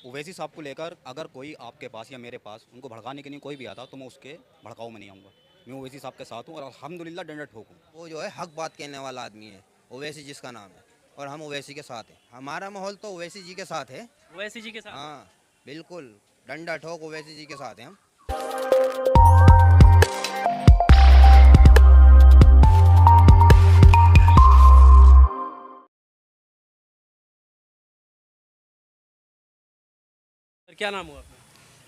ओवैसी साहब को लेकर अगर कोई आपके पास या मेरे पास उनको भड़काने के लिए कोई भी आता तो मैं उसके भड़काऊ में नहीं आऊँगा। मैं ओवैसी साहब के साथ हूँ और अल्हम्दुलिल्लाह डंडा ठोकूँ। वो जो है हक बात कहने वाला आदमी है, ओवैसी जिसका नाम है, और हम ओवैसी के साथ हैं। हमारा माहौल तो ओवैसी जी के साथ है। ओवैसी जी के साथ। हाँ, बिल्कुल, डंडा ठोक ओवैसी जी के साथ हैं हम। क्या नाम हुआ आपका?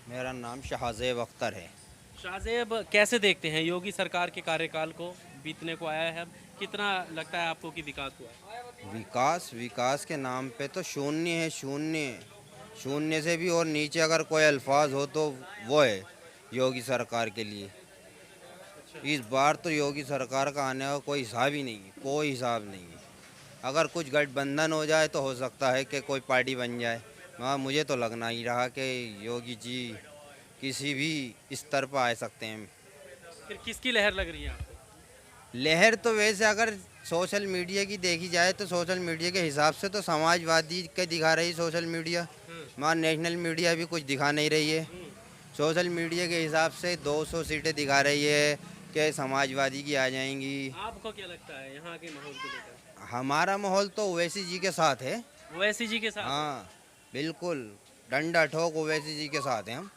मेरा नाम शाहजेब अख्तर है। शाहजेब, कैसे देखते हैं योगी सरकार के कार्यकाल को? बीतने को आया है अब, कितना लगता है आपको कि विकास हुआ है? विकास विकास के नाम पे तो शून्य है, शून्य। शून्य से भी और नीचे अगर कोई अल्फाज हो तो वो है योगी सरकार के लिए। इस बार तो योगी सरकार का आने का कोई हिसाब ही नहीं है, कोई हिसाब नहीं है। अगर कुछ गठबंधन हो जाए तो हो सकता है कि कोई पार्टी बन जाए, मगर मुझे तो लगना ही रहा कि योगी जी किसी भी स्तर पर आ सकते हैं। फिर किसकी लहर लग रही है आपको? लहर तो वैसे अगर सोशल मीडिया की देखी जाए तो सोशल मीडिया के हिसाब से तो समाजवादी के दिखा रही सोशल मीडिया, मगर नेशनल मीडिया भी कुछ दिखा नहीं रही है। सोशल मीडिया के हिसाब से 200 सीटें दिखा रही है कि समाजवादी की आ जाएंगी। आपको क्या लगता है यहाँ के माहौल को लेकर? हमारा माहौल तो ओवैसी जी के साथ है। ओवैसी जी के साथ। हाँ, बिल्कुल, डंडा ठोक ओवैसी जी के साथ हैं हम।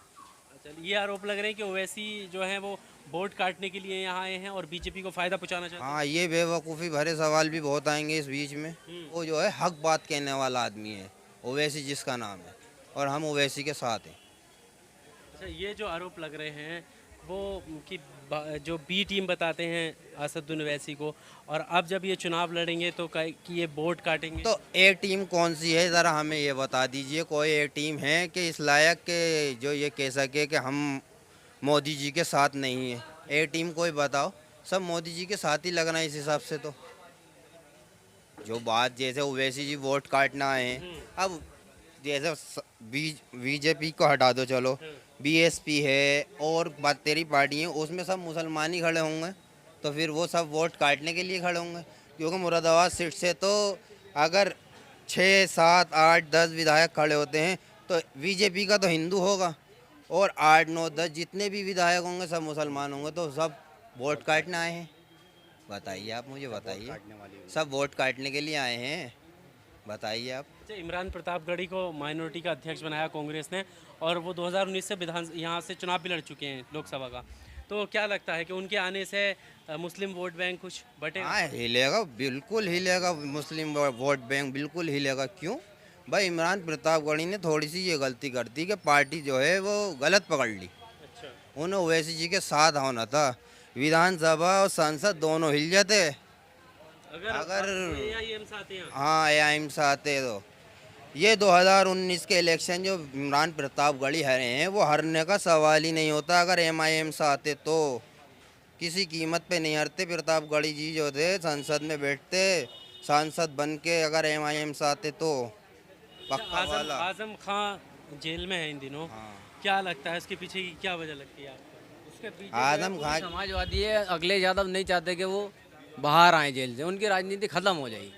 अच्छा, ये आरोप लग रहे हैं कि ओवैसी जो है वो वोट काटने के लिए यहाँ आए हैं और बीजेपी को फायदा पहुँचाना चाहते हैं। हाँ, ये बेवकूफ़ी भरे सवाल भी बहुत आएंगे इस बीच में। वो जो है हक बात कहने वाला आदमी है, ओवैसी जिसका नाम है, और हम ओवैसी के साथ हैं। अच्छा, ये जो आरोप लग रहे हैं वो कि जो बी टीम बताते हैं असदुद्दीन ओवैसी को, और अब जब ये चुनाव लड़ेंगे तो कि ये वोट काटेंगे। तो ए टीम कौन सी है, ज़रा हमें ये बता दीजिए। कोई ए टीम है कि इस लायक के जो ये कह सके कि हम मोदी जी के साथ नहीं है? ए टीम कोई बताओ। सब मोदी जी के साथ ही लगना है इस हिसाब से। तो जो बात जैसे ओवैसी जी वोट काटना आए हैं, अब जैसे बीजेपी को हटा दो, चलो बीएसपी है और बात तेरी पार्टी है, उसमें सब मुसलमान ही खड़े होंगे, तो फिर वो सब वोट काटने के लिए खड़े होंगे। क्योंकि मुरादाबाद सीट से तो अगर 6, 7, 8, 10 विधायक खड़े होते हैं तो बीजेपी का तो हिंदू होगा, और 8, 9, 10 जितने भी विधायक होंगे सब मुसलमान होंगे, तो सब वोट काटने आए हैं। बताइए आप, मुझे बताइए। सब वोट काटने के लिए आए हैं, बताइए आप। अच्छा, इमरान प्रतापगढ़ी को माइनॉरिटी का अध्यक्ष बनाया कांग्रेस ने, और वो 2019 से यहाँ से चुनाव भी लड़ चुके हैं लोकसभा का। तो क्या लगता है कि उनके आने से मुस्लिम वोट बैंक कुछ बटेगा? हाँ, हिलेगा, बिल्कुल हिलेगा। मुस्लिम वोट बैंक बिल्कुल हिलेगा। क्यों भाई? इमरान प्रतापगढ़ी ने थोड़ी सी ये गलती कर दी कि पार्टी जो है वो गलत पकड़ ली। अच्छा। उन्हें ओवैसी जी के साथ होना था, विधानसभा और संसद दोनों हिल जाते। अगर AIM से आते हैं। हाँ, एआईएम से आते तो ये 2019 के इलेक्शन जो इमरान प्रतापगढ़ी हारे हैं वो हारने का सवाल ही नहीं होता। अगर एमआईएम से आते तो किसी कीमत पे नहीं हारते। प्रतापगढ़ी जी जो थे संसद में बैठते, सांसद बन के, अगर एमआईएम से आते तो पक्का वाला। आजम खान जेल में है इन दिनों। हाँ, क्या लगता है इसके पीछे की क्या वजह लगती है आपको? उसके पीछे आजम खान समाजवादी है। अखिलेश यादव नहीं चाहते कि वो बाहर आए जेल से, उनकी राजनीति खत्म हो जाएगी।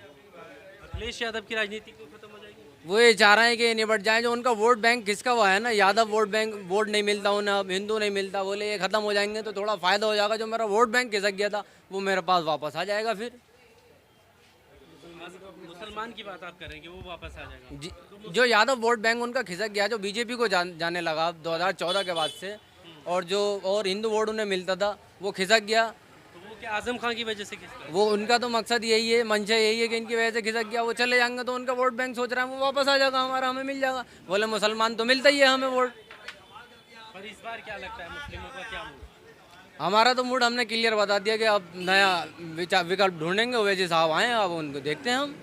अखिलेश यादव की राजनीति को खत्म हो जाएगी। वो ये चाह रहे हैं कि ये निपट जाए। जो उनका वोट बैंक किसका वो है ना, यादव वोट बैंक, वोट नहीं मिलता उन्हें, अब हिंदू नहीं मिलता, बोले ये खत्म हो जाएंगे तो थोड़ा फायदा हो जाएगा। जो मेरा वोट बैंक खिसक गया था वो मेरे पास वापस आ जाएगा। फिर मुसलमान की बात आप करेंगे, वो वापस आ जाएगा। जो यादव वोट बैंक उनका खिसक गया, जो बीजेपी को जाने लगा 2014 के बाद से, और जो और हिंदू वोट उन्हें मिलता था वो खिसक गया। तो वो क्या आजम खान की वजह से किसका? वो उनका तो मकसद यही है, मंशा यही है कि इनकी वजह से खिसक गया। वो चले जाएंगे तो उनका वोट बैंक सोच रहा है वो वापस आ जाएगा, हमारा हमें मिल जाएगा। बोले मुसलमान तो मिलता ही है हमें वोट। पर इस बार क्या लगता है मुस्लिमों का क्या मूड? हमारा तो मूड हमने क्लियर बता दिया कि अब नया विकल्प ढूंढेंगे। ओवैसी साहब आए, अब उनको देखते हैं हम।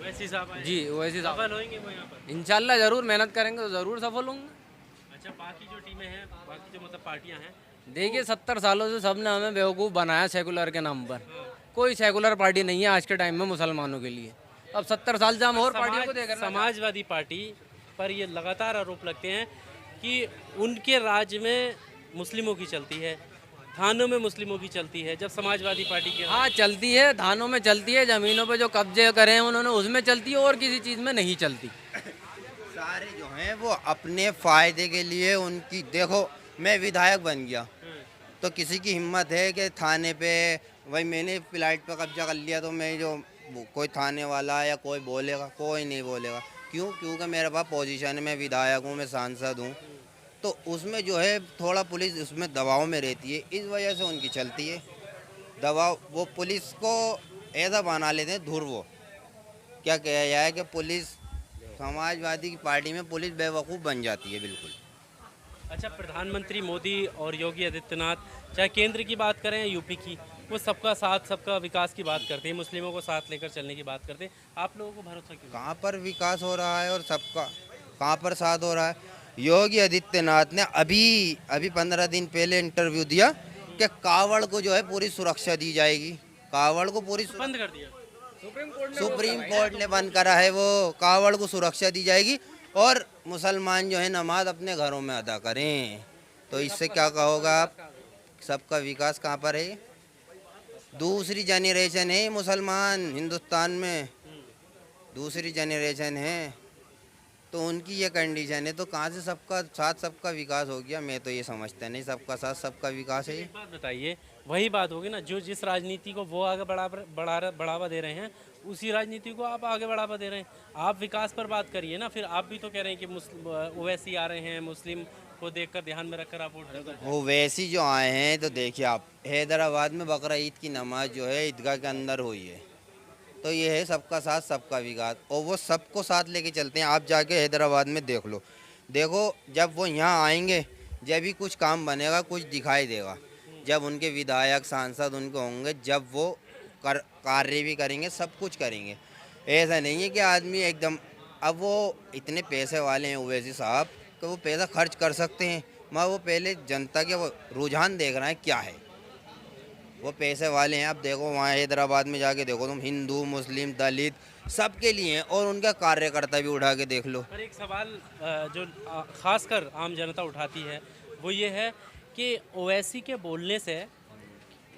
वैसे साहब आए। जी, ओवैसी साहब सफल होंगे वो यहाँ पर? इंशाल्लाह ज़रूर मेहनत करेंगे तो ज़रूर सफल होंगे। अच्छा, बाकी जो टीमें हैं, बाकी जो मतलब पार्टियां हैं, देखिए 70 सालों से सबने हमें बेवकूफ़ बनाया सेकुलर के नाम पर। कोई सेकुलर पार्टी नहीं है आज के टाइम में मुसलमानों के लिए। अब 70 साल से हम और पार्टियों को देख रहे हैं। समाजवादी पार्टी पर ये लगातार आरोप लगते हैं कि उनके राज्य में मुस्लिमों की चलती है, थानों में मुस्लिमों की चलती है, जब समाजवादी पार्टी के हाँ चलती है, थानों में चलती है, ज़मीनों पे जो कब्जे करे हैं उन्होंने उसमें चलती है, और किसी चीज़ में नहीं चलती। सारे जो हैं वो अपने फायदे के लिए उनकी, देखो मैं विधायक बन गया तो किसी की हिम्मत है कि थाने पे भाई मैंने फ्लैट पे कब्जा कर लिया तो मैं जो कोई थाने वाला या कोई बोलेगा? कोई नहीं बोलेगा। क्यों? क्योंकि मेरे पास पोजीशन है, मैं विधायक हूँ, मैं सांसद हूँ, तो उसमें जो है थोड़ा पुलिस उसमें दबाव में रहती है, इस वजह से उनकी चलती है दबाव। वो पुलिस को ऐसा बना लेते हैं धुर, वो क्या कहा जाए कि पुलिस, समाजवादी की पार्टी में पुलिस बेवकूफ़ बन जाती है बिल्कुल। अच्छा, प्रधानमंत्री मोदी और योगी आदित्यनाथ चाहे केंद्र की बात करें या यूपी की, वो सबका साथ सबका विकास की बात करते हैं, मुस्लिमों को साथ लेकर चलने की बात करते हैं। आप लोगों को भरोसा क्यों? कहाँ पर विकास हो रहा है और सबका कहाँ पर साथ हो रहा है? योगी आदित्यनाथ ने अभी 15 दिन पहले इंटरव्यू दिया कि कावड़ को जो है पूरी सुरक्षा दी जाएगी। कावड़ को पूरी बंद कर दिया। सुप्रीम कोर्ट ने बंद करा है, वो कावड़ को सुरक्षा दी जाएगी और मुसलमान जो है नमाज अपने घरों में अदा करें। तो इससे क्या कहोगा आप? सबका विकास कहाँ पर है? दूसरी जनरेशन है मुसलमान हिंदुस्तान में, दूसरी जनरेशन है, तो उनकी ये कंडीशन है, तो कहाँ से सबका साथ सबका विकास हो गया? मैं तो ये समझता नहीं सबका साथ सबका विकास है। एक बात बताइए, वही बात होगी ना, जो जिस राजनीति को वो आगे बढ़ावा दे रहे हैं, उसी राजनीति को आप आगे बढ़ावा दे रहे हैं। आप विकास पर बात करिए ना, फिर आप भी तो कह रहे हैं कि ओवैसी आ रहे हैं, मुस्लिम को देखकर ध्यान में रखकर आप वोट दें। वो वैसी जो आए हैं, तो देखिए आप हैदराबाद में बकरा ईद की नमाज जो है ईदगाह के अंदर हुई है, तो ये है सबका साथ सबका विकास, और वो सबको साथ लेके चलते हैं। आप जाके हैदराबाद में देख लो, देखो जब वो यहाँ आएंगे जब भी कुछ काम बनेगा, कुछ दिखाई देगा, जब उनके विधायक सांसद उनके होंगे, जब वो कार्य भी करेंगे, सब कुछ करेंगे। ऐसा नहीं है कि आदमी एकदम, अब वो इतने पैसे वाले हैं ओवैसी साहब कि वो पैसा खर्च कर सकते हैं, मगर वो पहले जनता के वो रुझान देख रहे हैं क्या है। वो पैसे वाले हैं। अब देखो वहाँ हैदराबाद में जाके देखो तुम, हिंदू मुस्लिम दलित सबके लिए हैं, और उनका कार्यकर्ता भी उठा के देख लो। पर एक सवाल जो खासकर आम जनता उठाती है वो ये है कि ओवैसी के बोलने से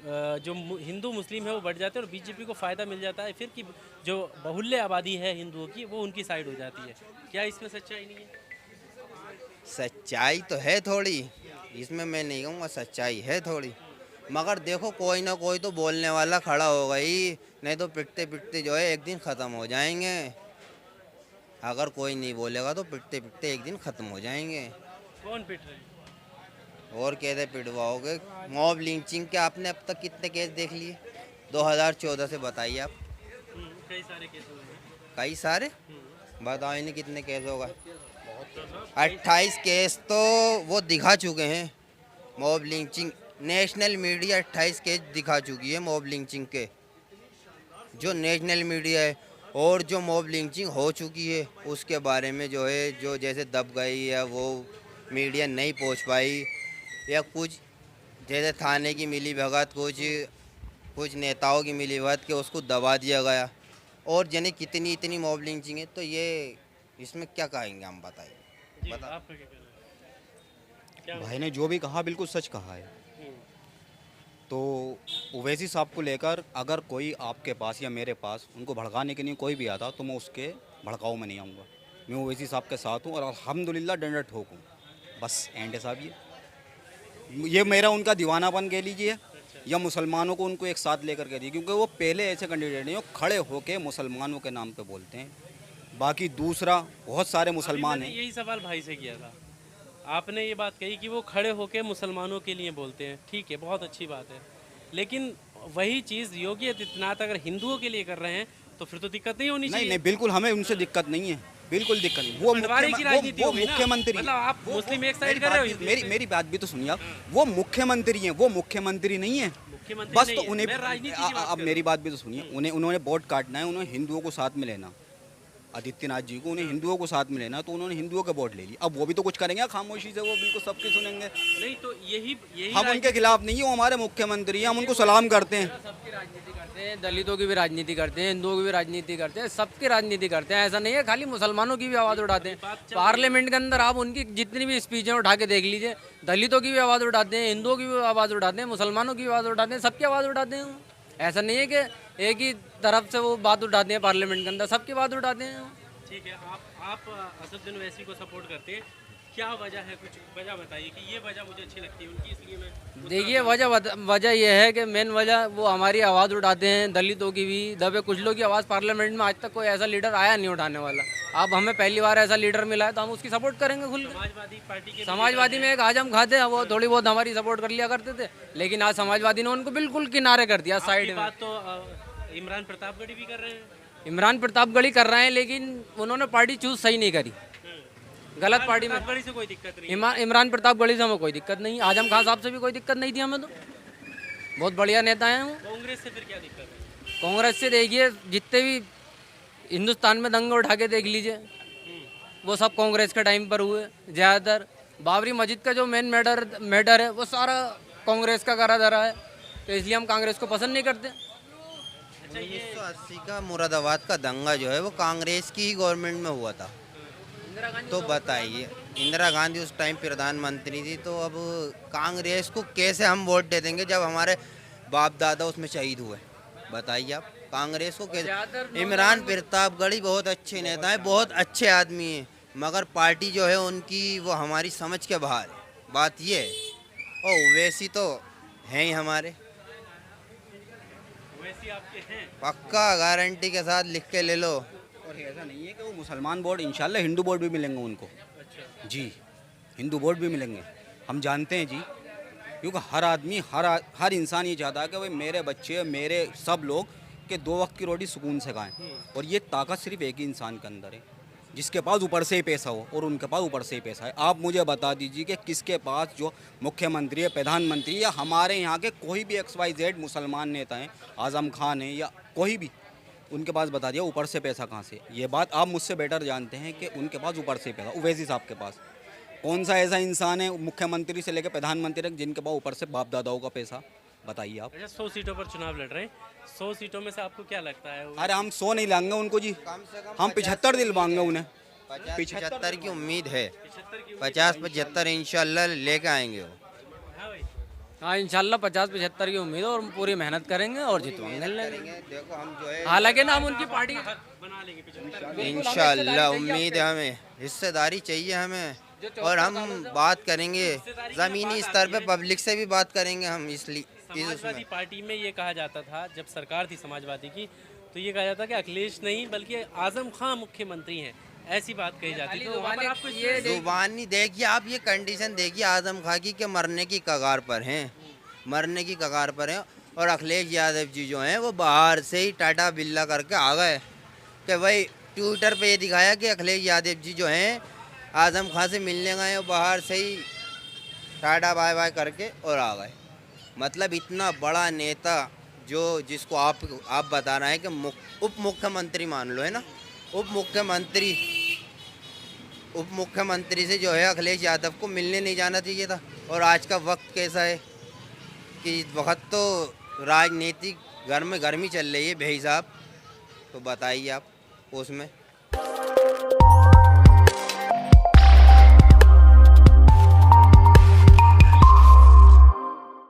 जो हिंदू मुस्लिम है वो बढ़ जाते हैं और बीजेपी को फ़ायदा मिल जाता है, फिर कि जो बहुल्य आबादी है हिंदुओं की वो उनकी साइड हो जाती है। क्या इसमें सच्चाई नहीं है? सच्चाई तो है थोड़ी, इसमें मैं नहीं कहूँगा सच्चाई है थोड़ी, मगर देखो कोई ना कोई तो बोलने वाला खड़ा होगा ही, नहीं तो पिटते पिटते जो है एक दिन ख़त्म हो जाएंगे। अगर कोई नहीं बोलेगा तो पिटते पिटते एक दिन ख़त्म हो जाएंगे। कौन पिट रहे हैं? और कैसे पिटवाओगे? मॉब लिंचिंग के आपने अब तक कितने केस देख लिए 2014 से? बताइए आप। कई सारे केस हुए हैं। कई सारे? बताओ इन्हें कितने केस होगा? 28 केस तो वो दिखा चुके हैं mob lynching, national media 28 case दिखा चुकी है मॉब लिंचिंग के, जो नेशनल मीडिया है। और जो मॉब लिंचिंग हो चुकी है उसके बारे में जो है, जो जैसे दब गई या वो मीडिया नहीं पहुंच पाई, या कुछ जैसे थाने की मिली भगत, कुछ नेताओं की मिली भगत के उसको दबा दिया गया, और जिन्हें कितनी इतनी मॉब लिंचिंग है, तो ये इसमें क्या कहेंगे हम? बताइए। बता आपका क्या कहना है? भाई ने जो भी कहा बिल्कुल सच कहा है। तो ओवैसी साहब को लेकर अगर कोई आपके पास या मेरे पास उनको भड़काने के लिए कोई भी आता तो मैं उसके भड़काऊ में नहीं आऊँगा। मैं ओवैसी साहब के साथ हूँ और अल्हम्दुलिल्लाह डंडा ठोकूँ, बस एंड है साहब। ये मेरा उनका दीवानापन कह लीजिए या मुसलमानों को उनको एक साथ लेकर कह दीजिए, क्योंकि वो पहले ऐसे कैंडिडेट नहीं, वो खड़े होके मुसलमानों के नाम पे बोलते हैं। बाकी दूसरा बहुत सारे मुसलमान मैंने हैं। यही सवाल भाई से किया था, आपने ये बात कही कि वो खड़े होके मुसलमानों के लिए बोलते हैं, ठीक है, बहुत अच्छी बात है, लेकिन वही चीज़ योगी आदित्यनाथ अगर हिंदुओं के लिए कर रहे हैं तो फिर तो दिक्कत नहीं होनी चाहिए। नहीं, बिल्कुल हमें उनसे दिक्कत नहीं है, बिल्कुल दिक्कत नहीं। वो मुख्यमंत्री, आप मुस्लिम एक साइड कर रहे हो। मेरी बात भी तो सुनिए आप। वो मुख्यमंत्री हैं, वो मुख्यमंत्री नहीं है। बस तो उन्हें, अब मेरी बात भी तो सुनिए, उन्होंने वोट काटना है, उन्होंने हिंदुओं को साथ में लेना, आदित्यनाथ जी को उन्हें हिंदुओं को साथ में लेना, तो उन्होंने हिंदुओं के वोट ले ली। अब वो भी तो कुछ करेंगे खामोशी से, वो बिल्कुल सबकी सुनेंगे नहीं। तो यही हम उनके खिलाफ नहीं है, वो हमारे मुख्यमंत्री हैं, हम उनको सलाम करते हैं। सबकी राजनीति करते हैं, दलितों की भी राजनीति करते हैं, हिंदुओं की भी राजनीति करते हैं, सबकी राजनीति करते हैं। ऐसा नहीं है खाली मुसलमानों की भी आवाज़ उठाते हैं। पार्लियामेंट के अंदर आप उनकी जितनी भी स्पीच हैं उठा के देख लीजिए, दलितों की भी आवाज़ उठाते हैं, हिंदुओं की भी आवाज़ उठाते हैं, मुसलमानों की भी आवाज़ उठाते हैं, सबकी आवाज़ उठाते हैं। ऐसा नहीं है कि एक ही तरफ से वो बात उठाते हैं, पार्लियामेंट के अंदर सबकी बात उठाते हैं। ठीक है, आप असदुद्दीन ओवैसी को सपोर्ट करते हैं, क्या वजह है? कुछ वजह बताइए कि ये वजह मुझे अच्छी लगती है उनकी, इसलिए मैं देखिए वजह यह है कि मेन वजह वो हमारी आवाज़ उठाते हैं, दलितों की भी दबे कुछ लोग की आवाज़ पार्लियामेंट में आज तक कोई ऐसा लीडर आया नहीं उठाने वाला। अब हमें पहली बार ऐसा लीडर मिला है तो हम उसकी सपोर्ट करेंगे खुल के। समाजवादी पार्टी के समाजवादी में एक आजम खां थे, वो थोड़ी बहुत हमारी सपोर्ट कर लिया करते थे, लेकिन आज समाजवादी ने उनको बिल्कुल किनारे कर दिया साइड ये में। बात तो इमरान प्रतापगढ़ी भी कर रहे हैं। इमरान प्रतापगढ़ी कर रहे हैं, लेकिन उन्होंने पार्टी चूज सही नहीं करी, गलत पार्टी में। प्रतापगढ़ी से कोई दिक्कत नहीं। इमरान प्रतापगढ़ी से हमें कोई दिक्कत नहीं, आजम खान साहब से भी कोई दिक्कत नहीं थी हमें, तो बहुत बढ़िया नेता हैं वो। कांग्रेस से फिर क्या दिक्कत है? कांग्रेस से देखिए जितने भी हिंदुस्तान में दंगे उठा के देख लीजिए, वो सब कांग्रेस के टाइम पर हुए ज़्यादातर। बाबरी मस्जिद का जो मेन मैटर है वो सारा कांग्रेस का करा धरा है, तो इसलिए हम कांग्रेस को पसंद नहीं करते। 1980 का मुरादाबाद का दंगा जो है वो कांग्रेस की ही गवर्नमेंट में हुआ था। तो बताइए, इंदिरा गांधी उस टाइम प्रधानमंत्री थी, तो अब कांग्रेस को कैसे हम वोट दे देंगे जब हमारे बाप दादा उसमें शहीद हुए? बताइए आप, कांग्रेस को कैसे? इमरान प्रतापगढ़ी बहुत अच्छे नेता हैं, बहुत अच्छे आदमी हैं, मगर पार्टी जो है उनकी वो हमारी समझ के बाहर है, बात ये है। और वैसी तो हैं ही हमारे, वैसे आपके हैं। पक्का गारंटी के साथ लिख के ले लो। और ऐसा नहीं है कि वो मुसलमान वोट, इंशाल्लाह हिंदू वोट भी मिलेंगे उनको जी, हिंदू वोट भी मिलेंगे, हम जानते हैं जी। क्योंकि हर आदमी हर इंसान ये चाहता है कि भाई मेरे बच्चे, मेरे सब लोग के 2 वक्त की रोटी सुकून से खाएं। और ये ताकत सिर्फ एक ही इंसान के अंदर है, जिसके पास ऊपर से ही पैसा हो, और उनके पास ऊपर से ही पैसा है। आप मुझे बता दीजिए कि किसके पास जो मुख्यमंत्री है, प्रधानमंत्री, या हमारे यहाँ के कोई भी XYZ मुसलमान नेता हैं, आज़म खान है या कोई भी, उनके पास बता दिया ऊपर से पैसा कहाँ से? ये बात आप मुझसे बेटर जानते हैं कि उनके पास ऊपर से पैसा। ओवैसी साहब के पास कौन सा ऐसा इंसान है मुख्यमंत्री से लेकर प्रधानमंत्री तक जिनके पास ऊपर से बाप दादाओं का पैसा? बताइए आप। अच्छा, 100 सीटों पर चुनाव लड़ रहे हैं, 100 सीटों में से आपको क्या लगता है? अरे हम 100 नहीं लाएंगे उनको जी, हम 75 दिलवाएंगे उन्हें। 75 की उम्मीद है, 75 की 50-75 इंशाल्लाह लेके आएंगे वो। हाँ भाई, हाँ इंशाल्लाह 50-75 की उम्मीद है, और हम पूरी मेहनत करेंगे और जितवाएंगे। देखो हम जो है हालांकि ना हम उनकी पार्टी बना लेंगे 75। इंशाल्लाह उम्मीद है, हमें हिस्सेदारी चाहिए हमें, और हम बात करेंगे ज़मीनी स्तर पे, पब्लिक से भी बात करेंगे हम, इसलिए समाजवादी पार्टी में ये कहा जाता था, जब सरकार थी समाजवादी की, तो ये कहा जाता कि अखिलेश नहीं बल्कि आजम खान मुख्यमंत्री हैं, ऐसी बात कही जाती। तो वहाँ पर आपको ये जुबानी देखिए आप, ये कंडीशन देखिए आजम खां की के मरने की कगार पर हैं, मरने की कगार पर हैं, और अखिलेश यादव जी जो हैं वो बाहर से ही टाटा बिल्ला करके आ गए कि भाई ट्विटर पे ये दिखाया कि अखिलेश यादव जी जो हैं आजम खां से मिलने गए, और बाहर से ही टाटा बाय बाय करके और आ गए। मतलब इतना बड़ा नेता जो जिसको आप बता रहे हैं कि उप मुख्यमंत्री मान लो, है ना, उप मुख्यमंत्री से जो है अखिलेश यादव को मिलने नहीं जाना चाहिए था। और आज का वक्त कैसा है कि इस वक्त तो राजनीति गर्मी चल रही है भाई साहब, तो बताइए आप उसमें।